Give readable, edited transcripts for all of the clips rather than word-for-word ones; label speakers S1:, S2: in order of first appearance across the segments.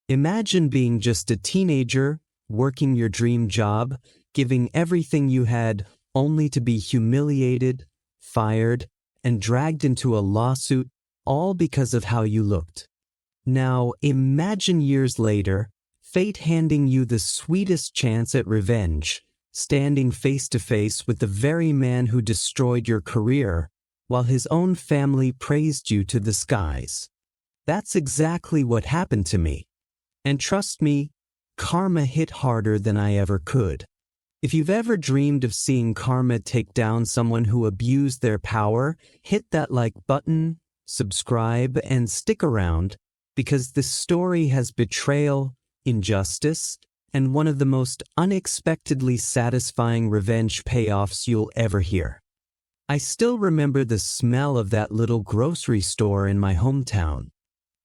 S1: Imagine being just a teenager, working your dream job, giving everything you had, only to be humiliated, fired, and dragged into a lawsuit, all because of how you looked. Now, imagine years later, fate handing you the sweetest chance at revenge, standing face to face with the very man who destroyed your career, while his own family praised you to the skies. That's exactly what happened to me. And trust me, karma hit harder than I ever could. If you've ever dreamed of seeing karma take down someone who abused their power, hit that like button, subscribe, and stick around, because this story has betrayal, injustice, and one of the most unexpectedly satisfying revenge payoffs you'll ever hear. I still remember the smell of that little grocery store in my hometown.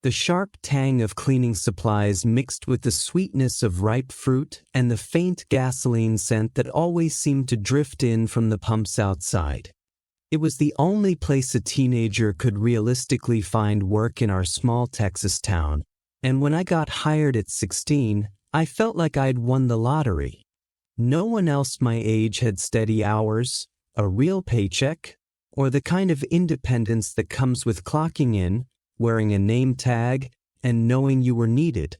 S1: The sharp tang of cleaning supplies mixed with the sweetness of ripe fruit and the faint gasoline scent that always seemed to drift in from the pumps outside. It was the only place a teenager could realistically find work in our small Texas town, and when I got hired at 16, I felt like I'd won the lottery. No one else my age had steady hours, a real paycheck, or the kind of independence that comes with clocking in, wearing a name tag, and knowing you were needed.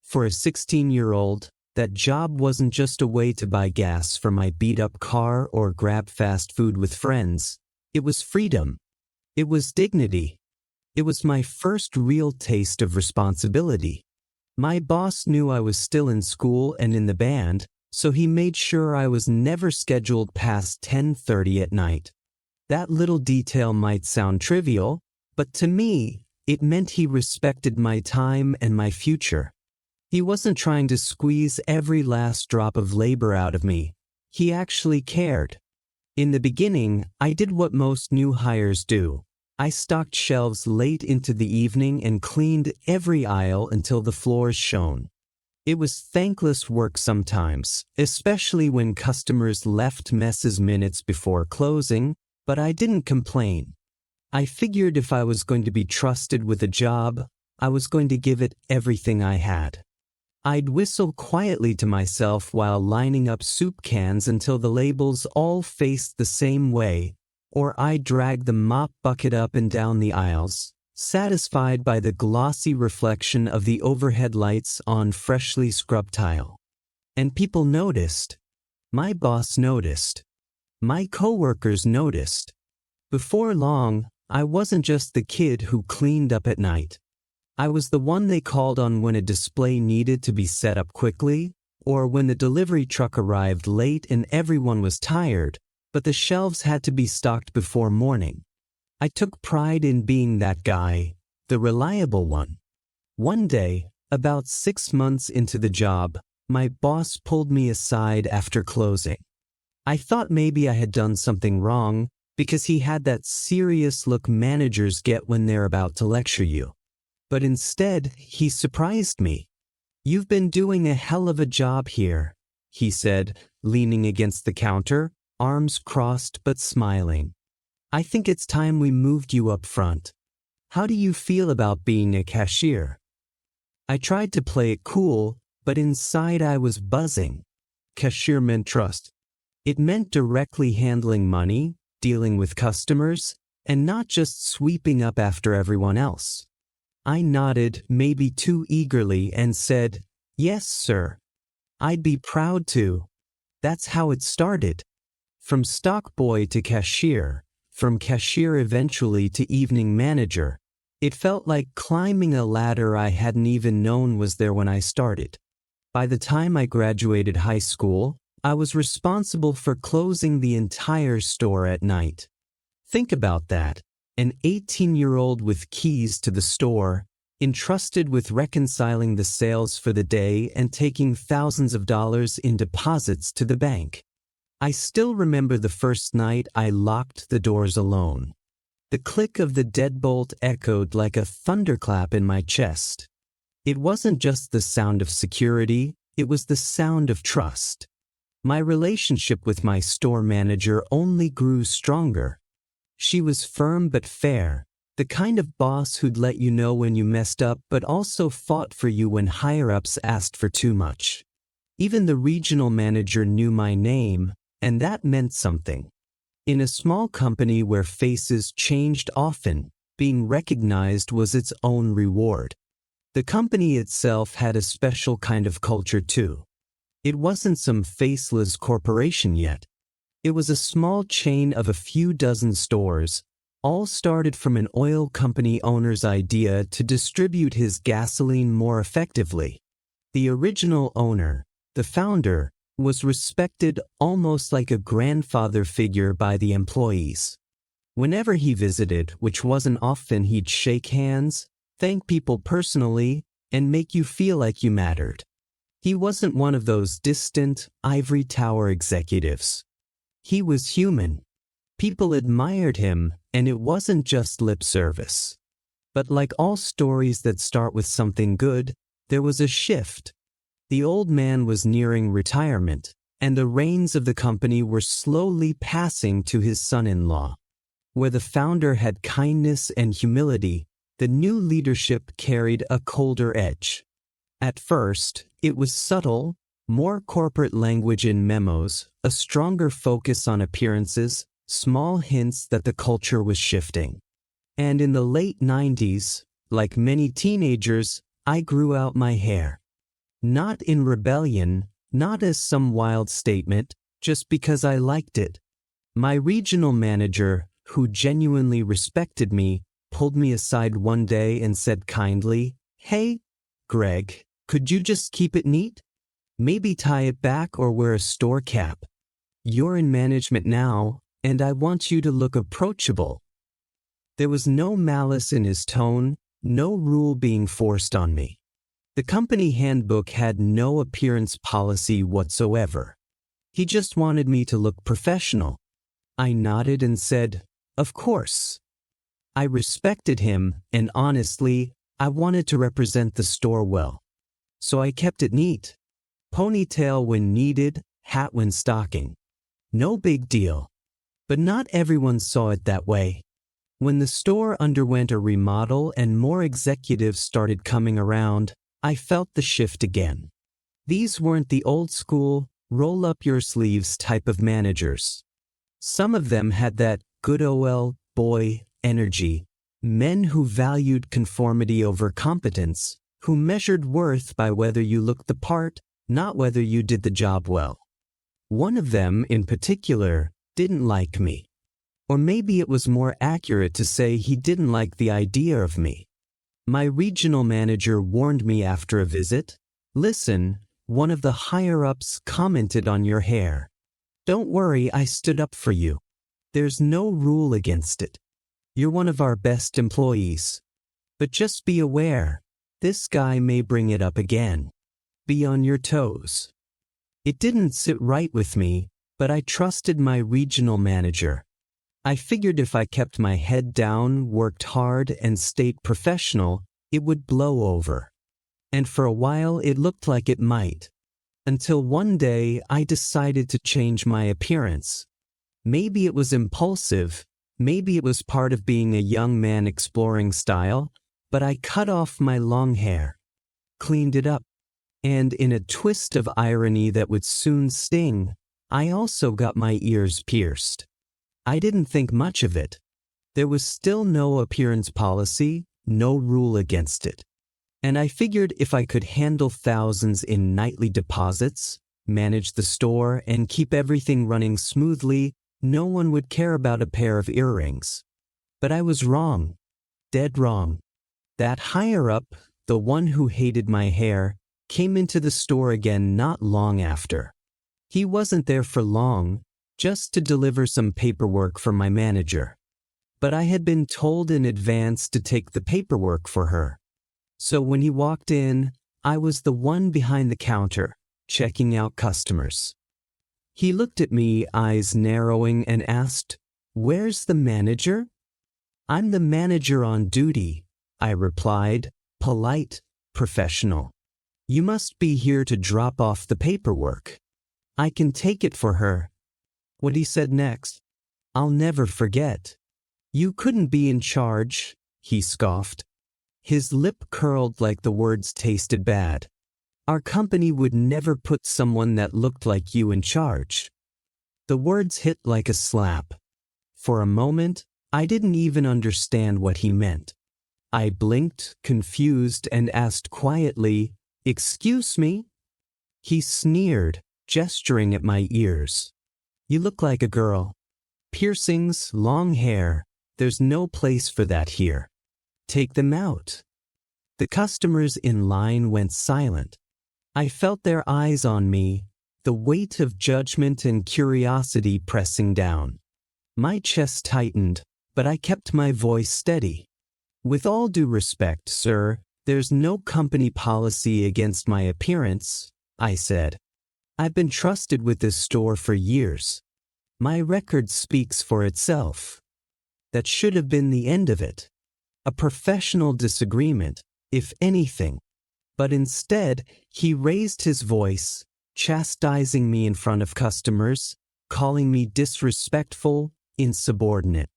S1: For a 16-year-old, that job wasn't just a way to buy gas for my beat-up car or grab fast food with friends. It was freedom. It was dignity. It was my first real taste of responsibility. My boss knew I was still in school and in the band, so he made sure I was never scheduled past 10:30 at night. That little detail might sound trivial, but to me, it meant he respected my time and my future. He wasn't trying to squeeze every last drop of labor out of me. He actually cared. In the beginning, I did what most new hires do. I stocked shelves late into the evening and cleaned every aisle until the floors shone. It was thankless work sometimes, especially when customers left messes minutes before closing, but I didn't complain. I figured if I was going to be trusted with a job, I was going to give it everything I had. I'd whistle quietly to myself while lining up soup cans until the labels all faced the same way, or I'd drag the mop bucket up and down the aisles, satisfied by the glossy reflection of the overhead lights on freshly scrubbed tile. And people noticed. My boss noticed. My coworkers noticed. Before long, I wasn't just the kid who cleaned up at night. I was the one they called on when a display needed to be set up quickly, or when the delivery truck arrived late and everyone was tired, but the shelves had to be stocked before morning. I took pride in being that guy, the reliable one. One day, about 6 months into the job, my boss pulled me aside after closing. I thought maybe I had done something wrong, because he had that serious look managers get when they're about to lecture you. But instead, he surprised me. "You've been doing a hell of a job here," he said, leaning against the counter, arms crossed but smiling. "I think it's time we moved you up front. How do you feel about being a cashier?" I tried to play it cool, but inside I was buzzing. Cashier meant trust. It meant directly handling money, dealing with customers, and not just sweeping up after everyone else. I nodded, maybe too eagerly, and said, "Yes, sir. I'd be proud to." That's how it started. From stock boy to cashier, from cashier eventually to evening manager, it felt like climbing a ladder I hadn't even known was there when I started. By the time I graduated high school, I was responsible for closing the entire store at night. Think about that. An 18-year-old with keys to the store, entrusted with reconciling the sales for the day and taking thousands of dollars in deposits to the bank. I still remember the first night I locked the doors alone. The click of the deadbolt echoed like a thunderclap in my chest. It wasn't just the sound of security, it was the sound of trust. My relationship with my store manager only grew stronger. She was firm but fair, The kind of boss who'd let you know when you messed up but also fought for you when higher-ups asked for too much. Even the regional manager knew my name, and that meant something. In a small company where faces changed often, being recognized was its own reward. The company itself had a special kind of culture too. It wasn't some faceless corporation yet. It was a small chain of a few dozen stores, all started from an oil company owner's idea to distribute his gasoline more effectively. The original owner, the founder, was respected almost like a grandfather figure by the employees. Whenever he visited, which wasn't often, he'd shake hands, thank people personally, and make you feel like you mattered. He wasn't one of those distant, ivory tower executives. He was human. People admired him, and it wasn't just lip service. But like all stories that start with something good, there was a shift. The old man was nearing retirement, and the reins of the company were slowly passing to his son-in-law. Where the founder had kindness and humility, the new leadership carried a colder edge. At first, it was subtle, more corporate language in memos, a stronger focus on appearances, small hints that the culture was shifting. And in the late 90s, like many teenagers, I grew out my hair. Not in rebellion, not as some wild statement, just because I liked it. My regional manager, who genuinely respected me, pulled me aside one day and said kindly, "Hey, Greg, could you just keep it neat? Maybe tie it back or wear a store cap. You're in management now, and I want you to look approachable." There was no malice in his tone, no rule being forced on me. The company handbook had no appearance policy whatsoever. He just wanted me to look professional. I nodded and said, "Of course." I respected him, and honestly, I wanted to represent the store well. So I kept it neat. Ponytail when needed, hat when stocking. No big deal. But not everyone saw it that way. When the store underwent a remodel and more executives started coming around, I felt the shift again. These weren't the old school, roll up your sleeves type of managers. Some of them had that good old boy energy, men who valued conformity over competence, who measured worth by whether you looked the part, not whether you did the job well. One of them, in particular, didn't like me. Or maybe it was more accurate to say he didn't like the idea of me. My regional manager warned me after a visit, "Listen, one of the higher-ups commented on your hair. Don't worry, I stood up for you. There's no rule against it. You're one of our best employees. But just be aware, this guy may bring it up again. Be on your toes." It didn't sit right with me, but I trusted my regional manager. I figured if I kept my head down, worked hard, and stayed professional, it would blow over. And for a while it looked like it might. Until one day I decided to change my appearance. Maybe it was impulsive, maybe it was part of being a young man exploring style, but I cut off my long hair, cleaned it up, and in a twist of irony that would soon sting, I also got my ears pierced. I didn't think much of it. There was still no appearance policy, no rule against it. And I figured if I could handle thousands in nightly deposits, manage the store, and keep everything running smoothly, no one would care about a pair of earrings. But I was wrong. Dead wrong. That higher-up, the one who hated my hair, came into the store again not long after. He wasn't there for long, just to deliver some paperwork for my manager. But I had been told in advance to take the paperwork for her. So when he walked in, I was the one behind the counter, checking out customers. He looked at me, eyes narrowing, and asked, "Where's the manager?" "I'm the manager on duty," I replied, polite, professional. "You must be here to drop off the paperwork. I can take it for her." What he said next, I'll never forget. "You couldn't be in charge. he scoffed. His lip curled like the words tasted bad. Our company would never put someone that looked like you in charge. The words hit like a slap. For a moment, I didn't even understand what he meant. I blinked, confused, and asked quietly, "Excuse me?" He sneered, gesturing at my ears. "You look like a girl. Piercings, long hair. There's no place for that here. Take them out." The customers in line went silent. I felt their eyes on me, the weight of judgment and curiosity pressing down. My chest tightened, but I kept my voice steady. "With all due respect, sir, there's no company policy against my appearance," I said. "I've been trusted with this store for years. My record speaks for itself." That should have been the end of it. A professional disagreement, if anything. But instead, he raised his voice, chastising me in front of customers, calling me disrespectful, insubordinate.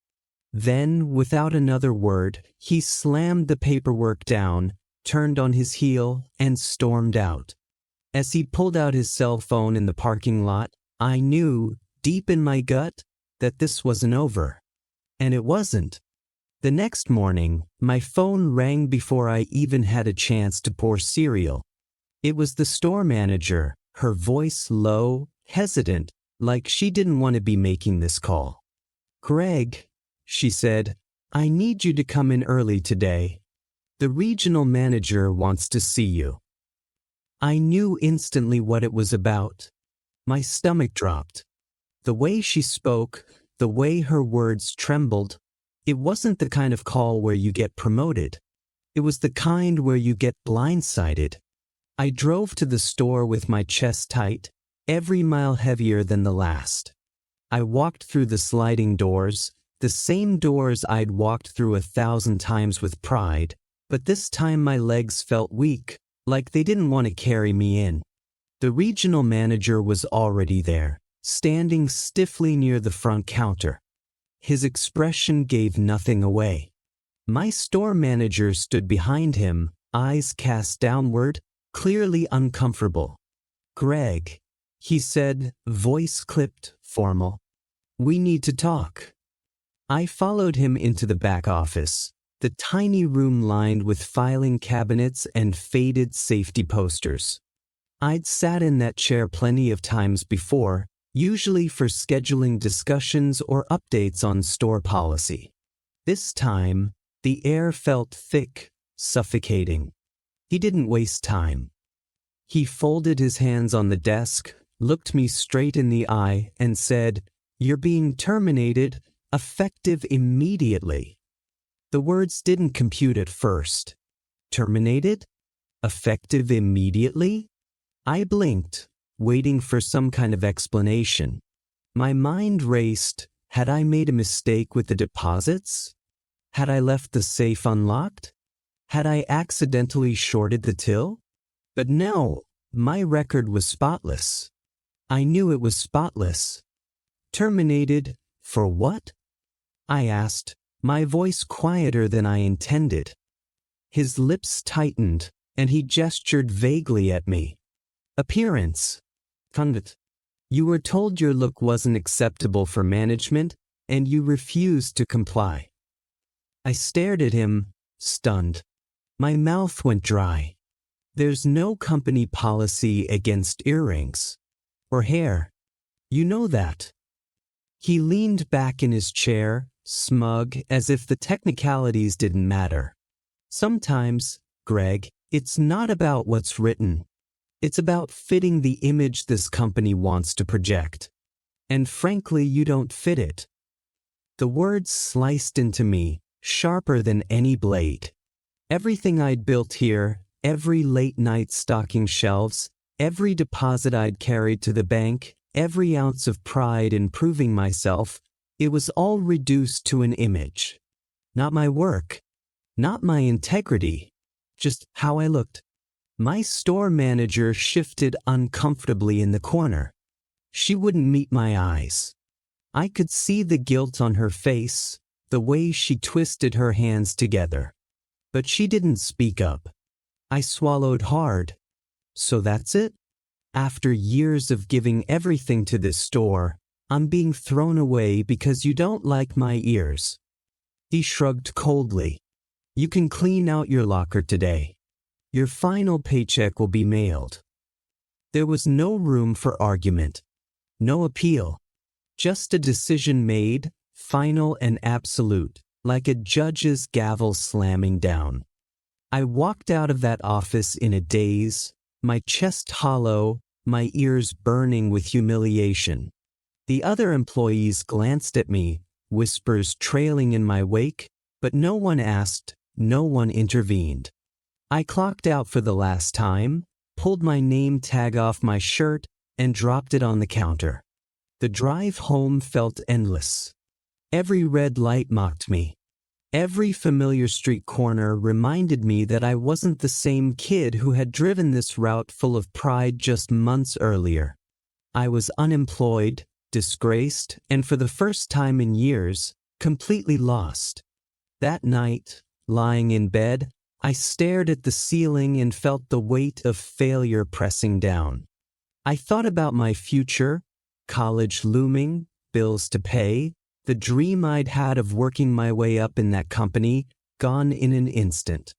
S1: Then, without another word, he slammed the paperwork down, turned on his heel, and stormed out. As he pulled out his cell phone in the parking lot, I knew, deep in my gut, that this wasn't over. And it wasn't. The next morning, my phone rang before I even had a chance to pour cereal. It was the store manager, her voice low, hesitant, like she didn't want to be making this call. "Greg," she said, "I need you to come in early today. The regional manager wants to see you." I knew instantly what it was about. My stomach dropped. The way she spoke, the way her words trembled, it wasn't the kind of call where you get promoted. It was the kind where you get blindsided. I drove to the store with my chest tight, every mile heavier than the last. I walked through the sliding doors, the same doors I'd walked through 1,000 times with pride, but this time my legs felt weak, like they didn't want to carry me in. The regional manager was already there, standing stiffly near the front counter. His expression gave nothing away. My store manager stood behind him, eyes cast downward, clearly uncomfortable. "Greg," he said, voice clipped, formal. "We need to talk." I followed him into the back office, the tiny room lined with filing cabinets and faded safety posters. I'd sat in that chair plenty of times before, usually for scheduling discussions or updates on store policy. This time, the air felt thick, suffocating. He didn't waste time. He folded his hands on the desk, looked me straight in the eye, and said, "You're being terminated, effective immediately." The words didn't compute at first. Terminated? Effective immediately? I blinked, waiting for some kind of explanation. My mind raced. Had I made a mistake with the deposits? Had I left the safe unlocked? Had I accidentally shorted the till? But no, my record was spotless. I knew it was spotless. Terminated for what? I asked, my voice quieter than I intended. His lips tightened, and he gestured vaguely at me. "Appearance. Conduct. You were told your look wasn't acceptable for management, and you refused to comply." I stared at him, stunned. My mouth went dry. "There's no company policy against earrings. Or hair. You know that." He leaned back in his chair, smug, as if the technicalities didn't matter. "Sometimes, Greg, it's not about what's written. It's about fitting the image this company wants to project. And frankly, you don't fit it." The words sliced into me, sharper than any blade. Everything I'd built here, every late-night stocking shelves, every deposit I'd carried to the bank, every ounce of pride in proving myself, it was all reduced to an image. Not my work, not my integrity, just how I looked. My store manager shifted uncomfortably in the corner. She wouldn't meet my eyes. I could see the guilt on her face, the way she twisted her hands together. But she didn't speak up. I swallowed hard. So that's it? After years of giving everything to this store, I'm being thrown away because you don't like my ears. He shrugged coldly. You can clean out your locker today. Your final paycheck will be mailed. There was no room for argument. No appeal. Just a decision made, final and absolute, like a judge's gavel slamming down. I walked out of that office in a daze, my chest hollow, my ears burning with humiliation. The other employees glanced at me, whispers trailing in my wake, but no one asked, no one intervened. I clocked out for the last time, pulled my name tag off my shirt, and dropped it on the counter. The drive home felt endless. Every red light mocked me. Every familiar street corner reminded me that I wasn't the same kid who had driven this route full of pride just months earlier. I was unemployed, disgraced, and for the first time in years, completely lost. That night, lying in bed, I stared at the ceiling and felt the weight of failure pressing down. I thought about my future, college looming, bills to pay, the dream I'd had of working my way up in that company, gone in an instant.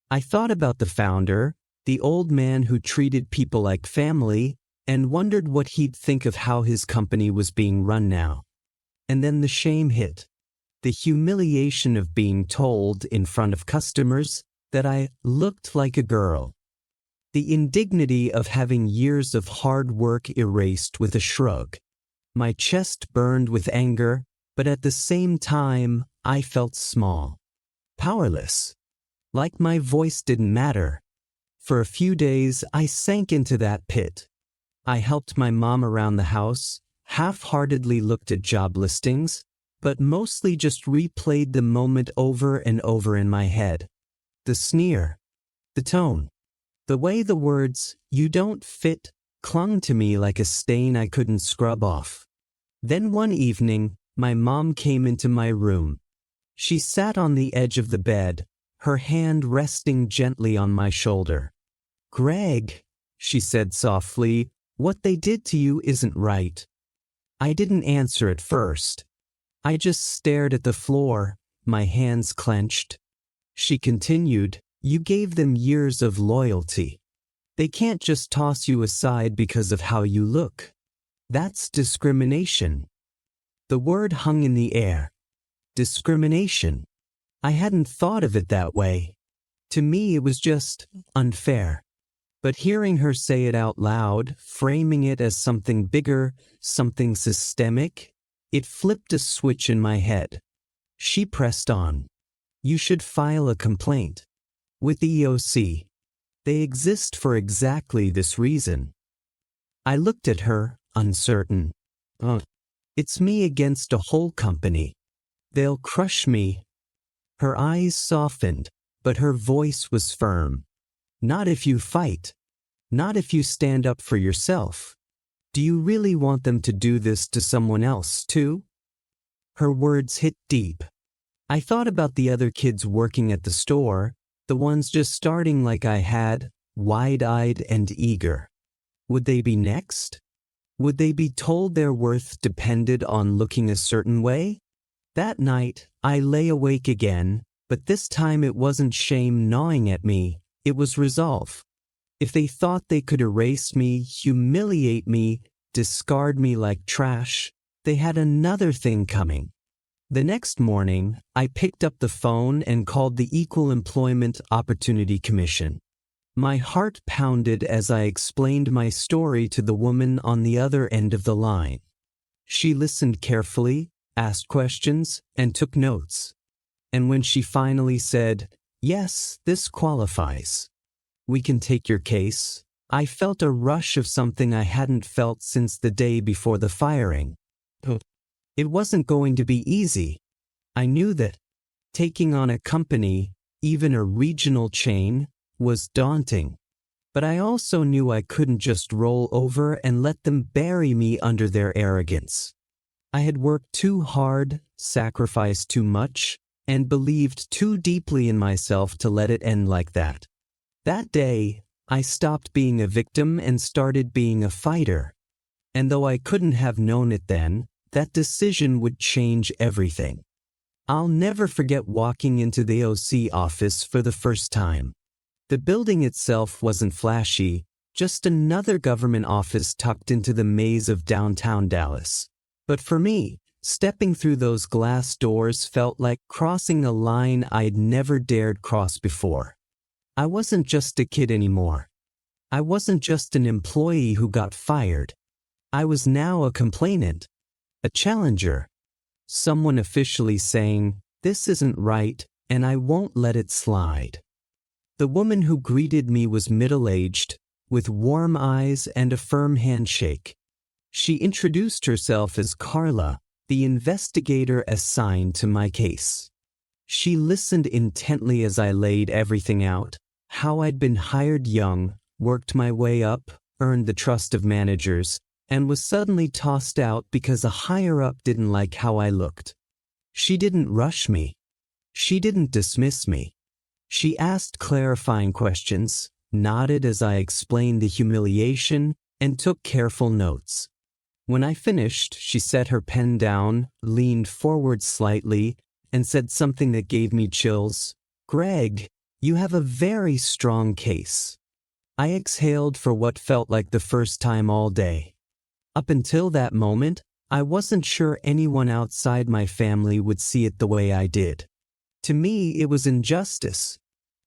S1: I thought about the founder, the old man who treated people like family, and wondered what he'd think of how his company was being run now. And then the shame hit. The humiliation of being told in front of customers that I looked like a girl. The indignity of having years of hard work erased with a shrug. My chest burned with anger, but at the same time, I felt small. Powerless. Like my voice didn't matter. For a few days, I sank into that pit. I helped my mom around the house, half-heartedly looked at job listings, but mostly just replayed the moment over and over in my head. The sneer. The tone. The way the words, "you don't fit," clung to me like a stain I couldn't scrub off. Then one evening, my mom came into my room. She sat on the edge of the bed, her hand resting gently on my shoulder. "Greg," she said softly, "what they did to you isn't right." I didn't answer at first. I just stared at the floor, my hands clenched. She continued, "You gave them years of loyalty. They can't just toss you aside because of how you look. That's discrimination." The word hung in the air. Discrimination. I hadn't thought of it that way. To me, it was just unfair. But hearing her say it out loud, framing it as something bigger, something systemic, it flipped a switch in my head. She pressed on. "You should file a complaint. With the EOC. They exist for exactly this reason." I looked at her, uncertain. It's me against a whole company. They'll crush me." Her eyes softened, but her voice was firm. "Not if you fight. Not if you stand up for yourself. Do you really want them to do this to someone else, too?" Her words hit deep. I thought about the other kids working at the store, the ones just starting like I had, wide-eyed and eager. Would they be next? Would they be told their worth depended on looking a certain way? That night, I lay awake again, but this time it wasn't shame gnawing at me, it was resolve. If they thought they could erase me, humiliate me, discard me like trash, they had another thing coming. The next morning, I picked up the phone and called the Equal Employment Opportunity Commission. My heart pounded as I explained my story to the woman on the other end of the line. She listened carefully, asked questions, and took notes. And when she finally said, "Yes, this qualifies. We can take your case," I felt a rush of something I hadn't felt since the day before the firing. It wasn't going to be easy. I knew that. Taking on a company, even a regional chain, was daunting. But I also knew I couldn't just roll over and let them bury me under their arrogance. I had worked too hard, sacrificed too much, and believed too deeply in myself to let it end like that. That day, I stopped being a victim and started being a fighter. And though I couldn't have known it then, that decision would change everything. I'll never forget walking into the OC office for the first time. The building itself wasn't flashy, just another government office tucked into the maze of downtown Dallas. But for me, stepping through those glass doors felt like crossing a line I'd never dared cross before. I wasn't just a kid anymore. I wasn't just an employee who got fired. I was now a complainant, a challenger, someone officially saying, "This isn't right, and I won't let it slide." The woman who greeted me was middle-aged, with warm eyes and a firm handshake. She introduced herself as Carla, the investigator assigned to my case. She listened intently as I laid everything out, how I'd been hired young, worked my way up, earned the trust of managers, and was suddenly tossed out because a higher-up didn't like how I looked. She didn't rush me. She didn't dismiss me. She asked clarifying questions, nodded as I explained the humiliation, and took careful notes. When I finished, she set her pen down, leaned forward slightly, and said something that gave me chills. "Greg, you have a very strong case." I exhaled for what felt like the first time all day. Up until that moment, I wasn't sure anyone outside my family would see it the way I did. To me, it was injustice.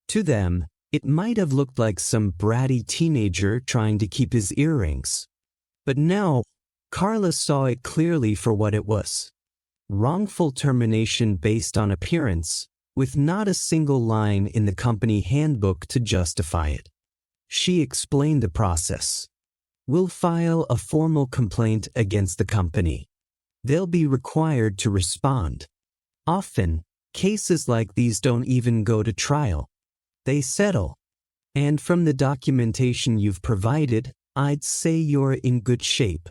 S1: To them, it might have looked like some bratty teenager trying to keep his earrings. But no, Carla saw it clearly for what it was. Wrongful termination based on appearance, with not a single line in the company handbook to justify it. She explained the process. "We'll file a formal complaint against the company. They'll be required to respond. Often, cases like these don't even go to trial. They settle. And from the documentation you've provided, I'd say you're in good shape."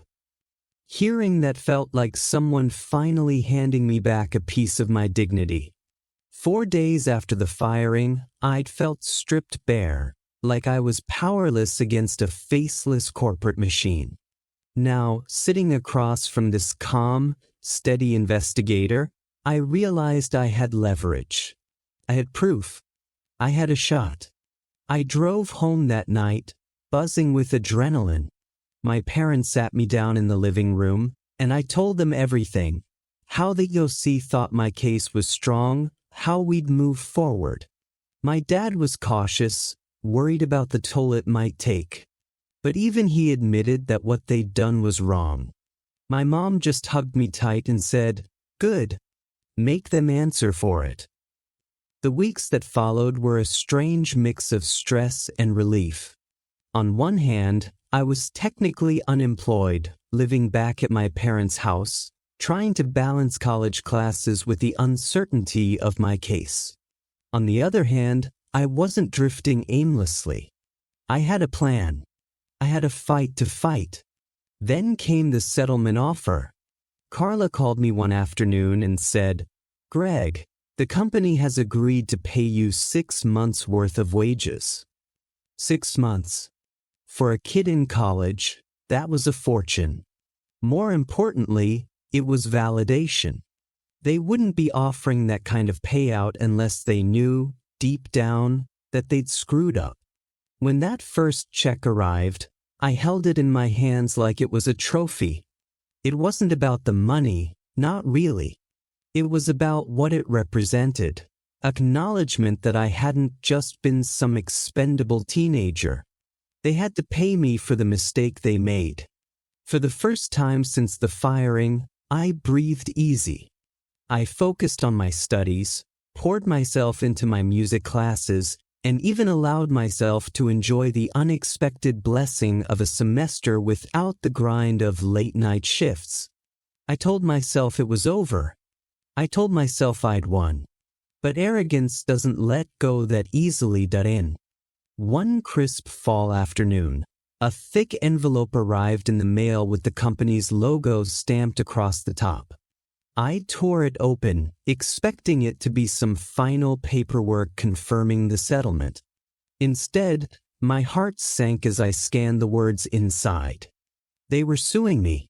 S1: Hearing that felt like someone finally handing me back a piece of my dignity. 4 days after the firing, I'd felt stripped bare, like I was powerless against a faceless corporate machine. Now, sitting across from this calm, steady investigator, I realized I had leverage. I had proof. I had a shot. I drove home that night, buzzing with adrenaline. My parents sat me down in the living room, and I told them everything. How the OC thought my case was strong, how we'd move forward. My dad was cautious, worried about the toll it might take. But even he admitted that what they'd done was wrong. My mom just hugged me tight and said, "Good. Make them answer for it." The weeks that followed were a strange mix of stress and relief. On one hand, I was technically unemployed, living back at my parents' house, trying to balance college classes with the uncertainty of my case. On the other hand, I wasn't drifting aimlessly. I had a plan. I had a fight to fight. Then came the settlement offer. Carla called me one afternoon and said, "Greg, the company has agreed to pay you 6 months' worth of wages." 6 months. For a kid in college, that was a fortune. More importantly, it was validation. They wouldn't be offering that kind of payout unless they knew, deep down, that they'd screwed up. When that first check arrived, I held it in my hands like it was a trophy. It wasn't about the money, not really. It was about what it represented, acknowledgement that I hadn't just been some expendable teenager. They had to pay me for the mistake they made. For the first time since the firing, I breathed easy. I focused on my studies, poured myself into my music classes, and even allowed myself to enjoy the unexpected blessing of a semester without the grind of late-night shifts. I told myself it was over. I told myself I'd won. But arrogance doesn't let go that easily. In one crisp fall afternoon, A thick envelope arrived in the mail with the company's logo stamped across the top. I tore it open, expecting it to be some final paperwork confirming the settlement. Instead, my heart sank as I scanned the words inside. They were suing me.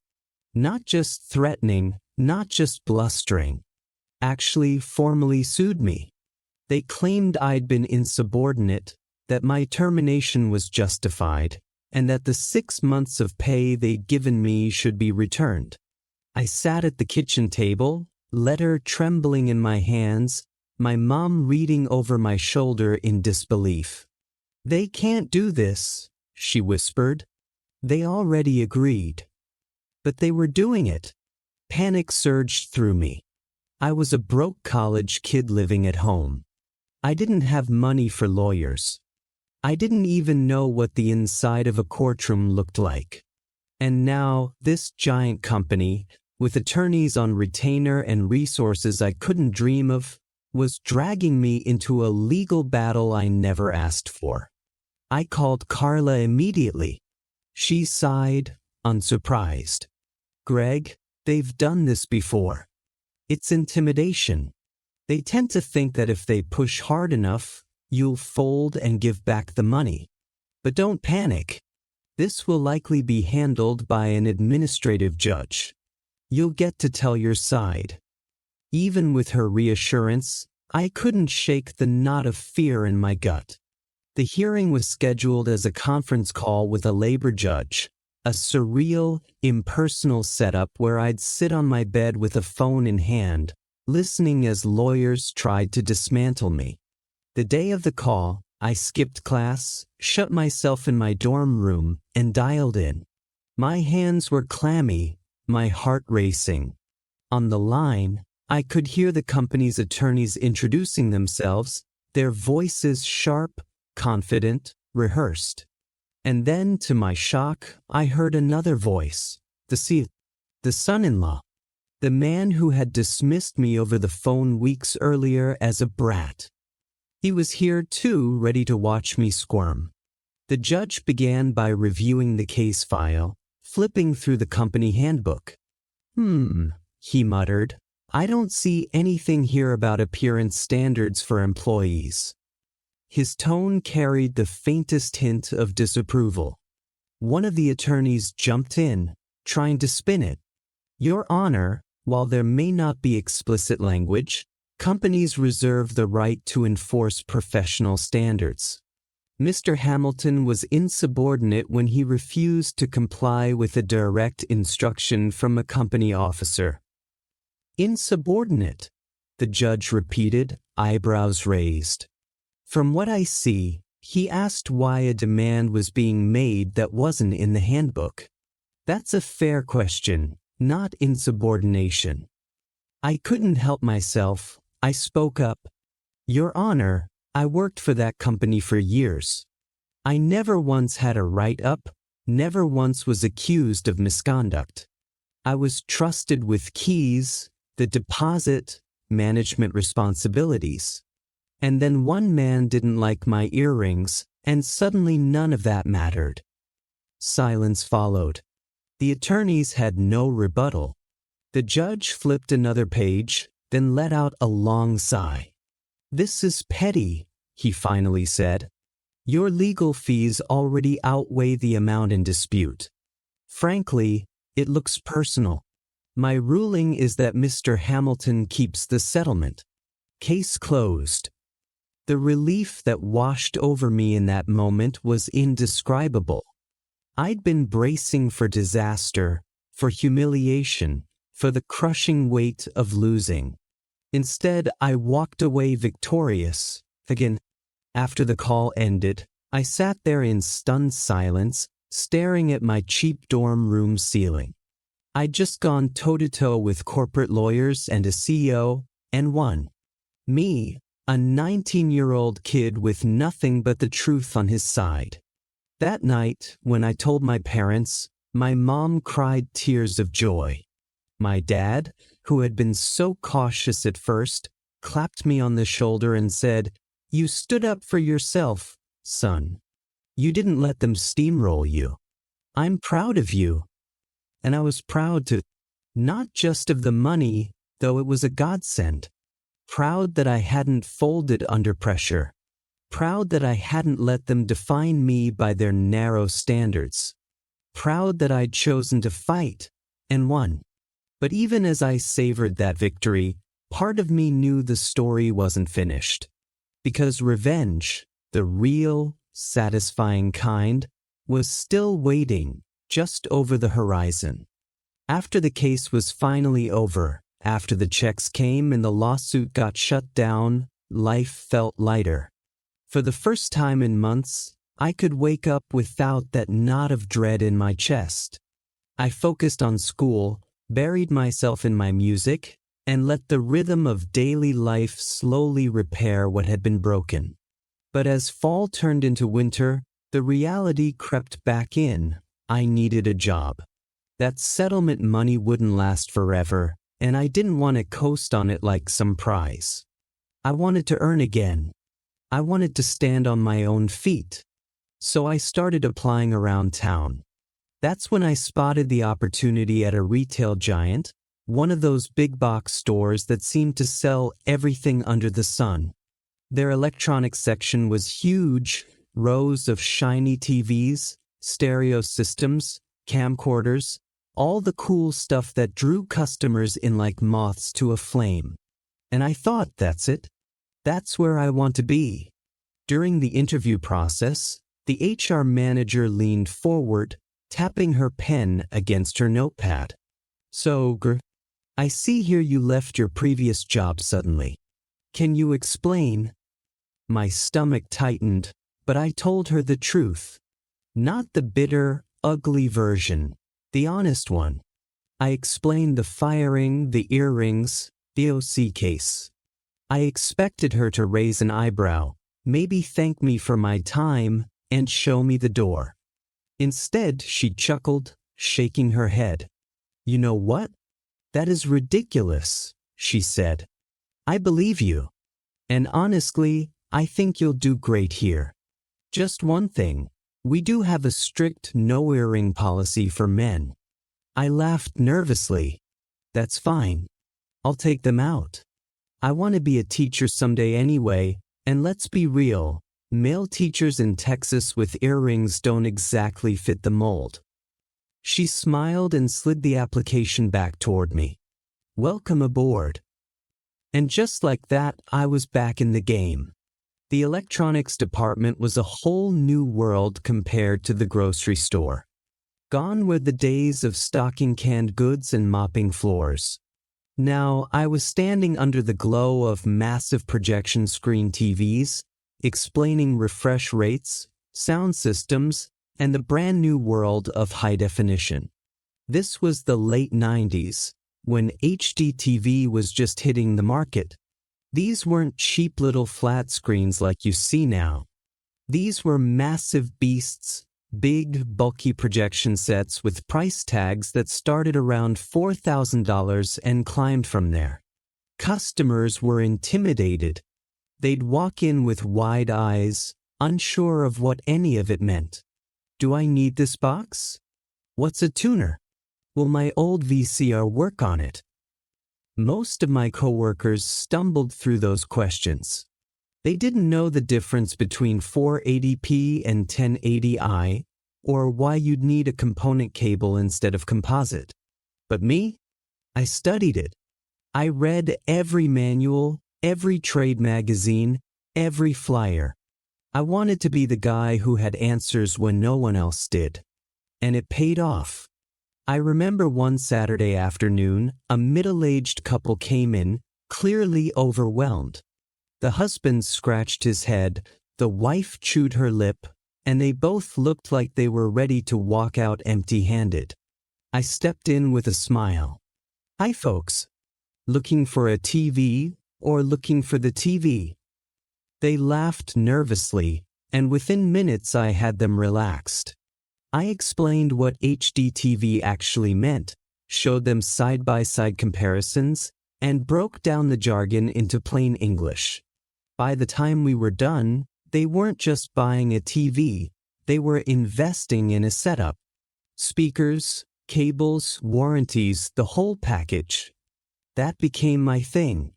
S1: Not just threatening, not just blustering. Actually formally sued me. They claimed I'd been insubordinate, that my termination was justified, and that the 6 months of pay they'd given me should be returned. I sat at the kitchen table, letter trembling in my hands, my mom reading over my shoulder in disbelief. "They can't do this," she whispered. "They already agreed." But they were doing it. Panic surged through me. I was a broke college kid living at home. I didn't have money for lawyers. I didn't even know what the inside of a courtroom looked like. And now, this giant company, with attorneys on retainer and resources I couldn't dream of, was dragging me into a legal battle I never asked for. I called Carla immediately. She sighed, unsurprised. "Greg, they've done this before. It's intimidation. They tend to think that if they push hard enough, you'll fold and give back the money. But don't panic. This will likely be handled by an administrative judge. You'll get to tell your side." Even with her reassurance, I couldn't shake the knot of fear in my gut. The hearing was scheduled as a conference call with a labor judge, a surreal, impersonal setup where I'd sit on my bed with a phone in hand, listening as lawyers tried to dismantle me. The day of the call, I skipped class, shut myself in my dorm room, and dialed in. My hands were clammy, my heart racing. On the line, I could hear the company's attorneys introducing themselves, their voices sharp, confident, rehearsed. And then, to my shock, I heard another voice, the son-in-law, the man who had dismissed me over the phone weeks earlier as a brat. He was here too, ready to watch me squirm. The judge began by reviewing the case file, flipping through the company handbook. He muttered, "I don't see anything here about appearance standards for employees." His tone carried the faintest hint of disapproval. One of the attorneys jumped in, trying to spin it. "Your Honor, while there may not be explicit language, companies reserve the right to enforce professional standards. Mr. Hamilton was insubordinate when he refused to comply with a direct instruction from a company officer." "Insubordinate," the judge repeated, eyebrows raised. "From what I see, he asked why a demand was being made that wasn't in the handbook. That's a fair question, not insubordination." I couldn't help myself. I spoke up. "Your Honor, I worked for that company for years. I never once had a write-up, never once was accused of misconduct. I was trusted with keys, the deposit, management responsibilities. And then one man didn't like my earrings, and suddenly none of that mattered." Silence followed. The attorneys had no rebuttal. The judge flipped another page, then let out a long sigh. "This is petty," he finally said. "Your legal fees already outweigh the amount in dispute. Frankly, it looks personal. My ruling is that Mr. Hamilton keeps the settlement. Case closed." The relief that washed over me in that moment was indescribable. I'd been bracing for disaster, for humiliation, for the crushing weight of losing. Instead, I walked away victorious. Again, after the call ended, I sat there in stunned silence, staring at my cheap dorm room ceiling. I'd just gone toe-to-toe with corporate lawyers and a CEO, and won. Me, a 19-year-old kid with nothing but the truth on his side. That night, when I told my parents, my mom cried tears of joy. My dad, who had been so cautious at first, clapped me on the shoulder and said, "You stood up for yourself, son. You didn't let them steamroll you." I'm proud of you. And I was proud to, not just of the money, though it was a godsend. Proud that I hadn't folded under pressure. Proud that I hadn't let them define me by their narrow standards. Proud that I'd chosen to fight and won. But even as I savored that victory, part of me knew the story wasn't finished. Because revenge, the real, satisfying kind, was still waiting just over the horizon. After the case was finally over, after the checks came and the lawsuit got shut down, life felt lighter. For the first time in months, I could wake up without that knot of dread in my chest. I focused on school, buried myself in my music, and let the rhythm of daily life slowly repair what had been broken. But as fall turned into winter, the reality crept back in. I needed a job. That settlement money wouldn't last forever, and I didn't want to coast on it like some prize. I wanted to earn again. I wanted to stand on my own feet. So I started applying around town. That's when I spotted the opportunity at a retail giant, one of those big box stores that seemed to sell everything under the sun. Their electronics section was huge, rows of shiny TVs, stereo systems, camcorders, all the cool stuff that drew customers in like moths to a flame. And I thought, that's it. That's where I want to be. During the interview process, the HR manager leaned forward, tapping her pen against her notepad. So, I see here you left your previous job suddenly. Can you explain? My stomach tightened, but I told her the truth. Not the bitter, ugly version, the honest one. I explained the firing, the earrings, the OC case. I expected her to raise an eyebrow, maybe thank me for my time, and show me the door. Instead, she chuckled, shaking her head. You know what? That is ridiculous, she said. I believe you. And honestly, I think you'll do great here. Just one thing. We do have a strict no earring policy for men. I laughed nervously. That's fine. I'll take them out. I want to be a teacher someday anyway, and let's be real, male teachers in Texas with earrings don't exactly fit the mold. She smiled and slid the application back toward me. Welcome aboard. And just like that, I was back in the game. The electronics department was a whole new world compared to the grocery store. Gone were the days of stocking canned goods and mopping floors. Now, I was standing under the glow of massive projection screen TVs, explaining refresh rates, sound systems, and the brand new world of high definition. This was the late 90s, when HD TV was just hitting the market. These weren't cheap little flat screens like you see now. These were massive beasts, big, bulky projection sets with price tags that started around $4,000 and climbed from there. Customers were intimidated. They'd walk in with wide eyes, unsure of what any of it meant. Do I need this box? What's a tuner? Will my old VCR work on it? Most of my coworkers stumbled through those questions. They didn't know the difference between 480p and 1080i, or why you'd need a component cable instead of composite. But me? I studied it. I read every manual, every trade magazine, every flyer. I wanted to be the guy who had answers when no one else did. And it paid off. I remember one Saturday afternoon, a middle-aged couple came in, clearly overwhelmed. The husband scratched his head, the wife chewed her lip, and they both looked like they were ready to walk out empty-handed. I stepped in with a smile. Hi, folks. Looking for a TV or looking for the TV? They laughed nervously, and within minutes I had them relaxed. I explained what HDTV actually meant, showed them side-by-side comparisons, and broke down the jargon into plain English. By the time we were done, they weren't just buying a TV, they were investing in a setup. Speakers, cables, warranties, the whole package. That became my thing.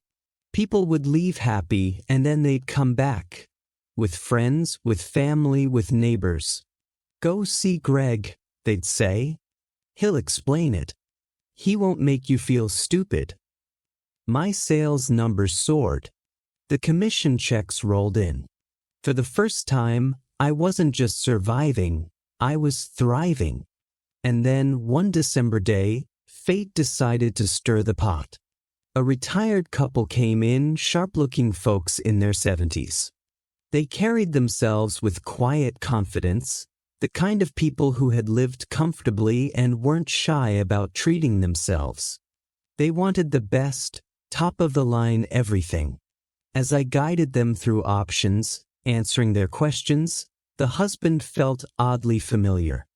S1: People would leave happy and then they'd come back. With friends, with family, with neighbors. Go see Greg, they'd say. He'll explain it. He won't make you feel stupid. My sales numbers soared. The commission checks rolled in. For the first time, I wasn't just surviving, I was thriving. And then, one December day, fate decided to stir the pot. A retired couple came in, sharp-looking folks in their 70s. They carried themselves with quiet confidence, the kind of people who had lived comfortably and weren't shy about treating themselves. They wanted the best, top-of-the-line everything. As I guided them through options, answering their questions, the husband felt oddly familiar.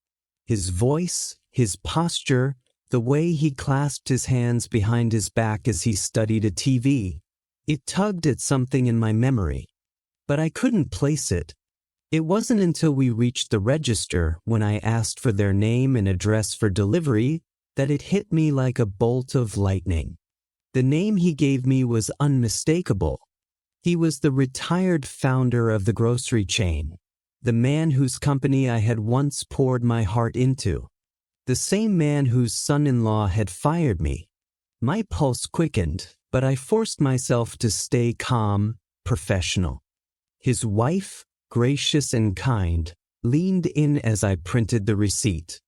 S1: His voice, his posture, the way he clasped his hands behind his back as he studied a TV, it tugged at something in my memory. But I couldn't place it. It wasn't until we reached the register when I asked for their name and address for delivery that it hit me like a bolt of lightning. The name he gave me was unmistakable. He was the retired founder of the grocery chain, the man whose company I had once poured my heart into, the same man whose son-in-law had fired me. My pulse quickened, but I forced myself to stay calm, professional. His wife, gracious and kind, leaned in as I printed the receipt.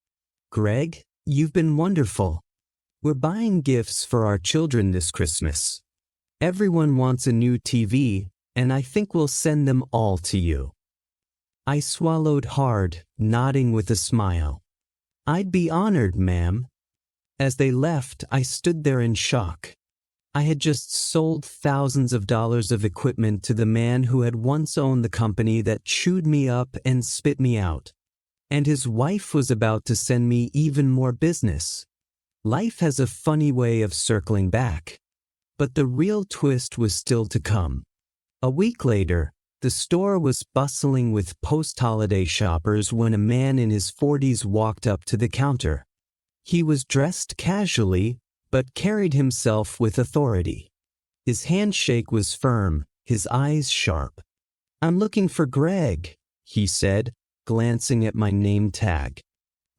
S1: "Greg, you've been wonderful. We're buying gifts for our children this Christmas. Everyone wants a new TV, and I think we'll send them all to you." I swallowed hard, nodding with a smile. "I'd be honored, ma'am." As they left, I stood there in shock. I had just sold thousands of dollars of equipment to the man who had once owned the company that chewed me up and spit me out. And his wife was about to send me even more business. Life has a funny way of circling back. But the real twist was still to come. A week later, the store was bustling with post-holiday shoppers when a man in his 40s walked up to the counter. He was dressed casually, but carried himself with authority. His handshake was firm, his eyes sharp. "I'm looking for Greg," he said, glancing at my name tag.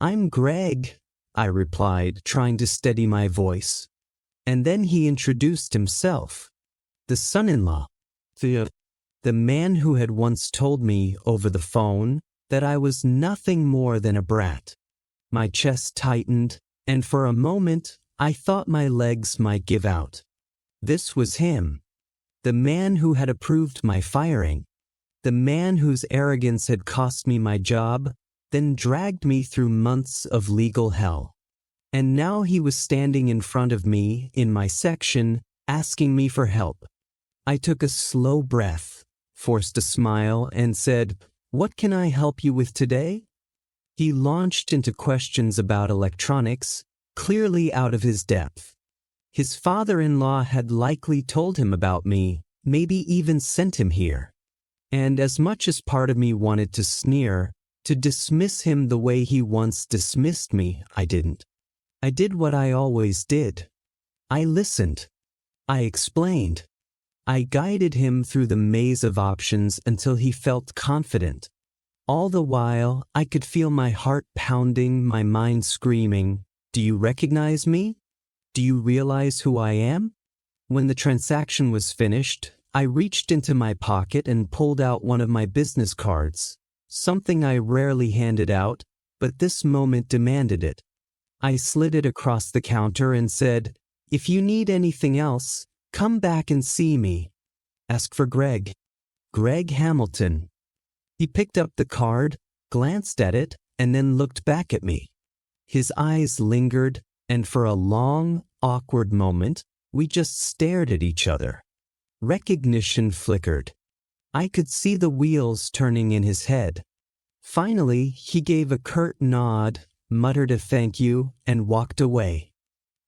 S1: "I'm Greg," I replied, trying to steady my voice. And then he introduced himself. The son-in-law, the man who had once told me over the phone that I was nothing more than a brat. My chest tightened, and for a moment, I thought my legs might give out. This was him. The man who had approved my firing. The man whose arrogance had cost me my job, then dragged me through months of legal hell. And now he was standing in front of me, in my section, asking me for help. I took a slow breath, forced a smile, and said, "What can I help you with today?" He launched into questions about electronics, clearly out of his depth. His father-in-law had likely told him about me, maybe even sent him here. And as much as part of me wanted to sneer, to dismiss him the way he once dismissed me, I didn't. I did what I always did. I listened. I explained. I guided him through the maze of options until he felt confident. All the while, I could feel my heart pounding, my mind screaming, "Do you recognize me? Do you realize who I am?" When the transaction was finished, I reached into my pocket and pulled out one of my business cards, something I rarely handed out, but this moment demanded it. I slid it across the counter and said, "If you need anything else, come back and see me. Ask for Greg. Greg Hamilton." He picked up the card, glanced at it, and then looked back at me. His eyes lingered, and for a long, awkward moment, we just stared at each other. Recognition flickered. I could see the wheels turning in his head. Finally, he gave a curt nod, muttered a thank you, and walked away.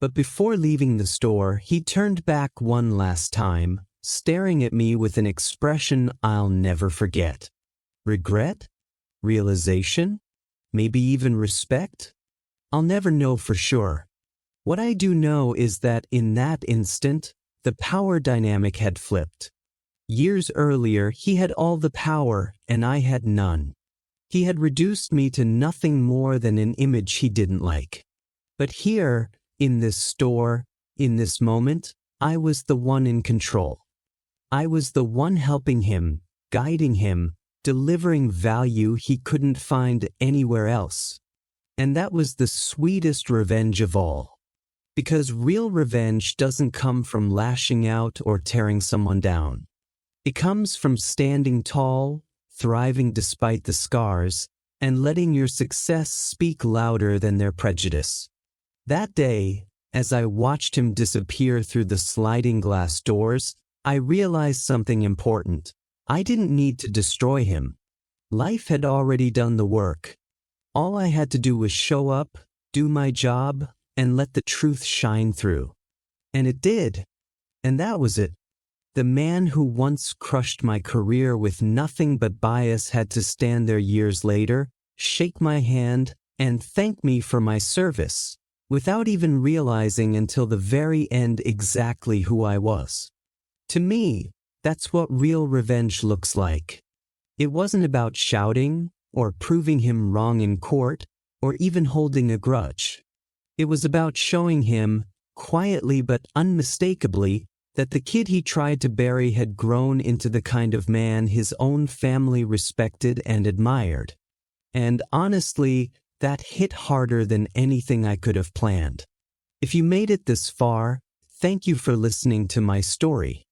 S1: But before leaving the store, he turned back one last time, staring at me with an expression I'll never forget. Regret? Realization? Maybe even respect? I'll never know for sure. What I do know is that in that instant, the power dynamic had flipped. Years earlier, he had all the power and I had none. He had reduced me to nothing more than an image he didn't like. But here, in this store, in this moment, I was the one in control. I was the one helping him, guiding him, delivering value he couldn't find anywhere else. And that was the sweetest revenge of all. Because real revenge doesn't come from lashing out or tearing someone down. It comes from standing tall, thriving despite the scars, and letting your success speak louder than their prejudice. That day, as I watched him disappear through the sliding glass doors, I realized something important. I didn't need to destroy him. Life had already done the work. All I had to do was show up, do my job, and let the truth shine through. And it did. And that was it. The man who once crushed my career with nothing but bias had to stand there years later, shake my hand, and thank me for my service, without even realizing until the very end exactly who I was. To me, that's what real revenge looks like. It wasn't about shouting, or proving him wrong in court, or even holding a grudge. It was about showing him, quietly but unmistakably, that the kid he tried to bury had grown into the kind of man his own family respected and admired. And honestly, that hit harder than anything I could have planned. If you made it this far, thank you for listening to my story.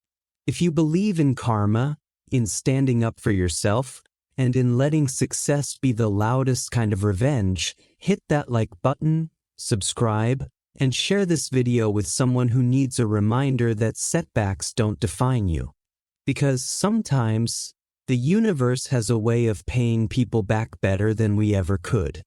S1: If you believe in karma, in standing up for yourself, and in letting success be the loudest kind of revenge, hit that like button, subscribe, and share this video with someone who needs a reminder that setbacks don't define you. Because sometimes, the universe has a way of paying people back better than we ever could.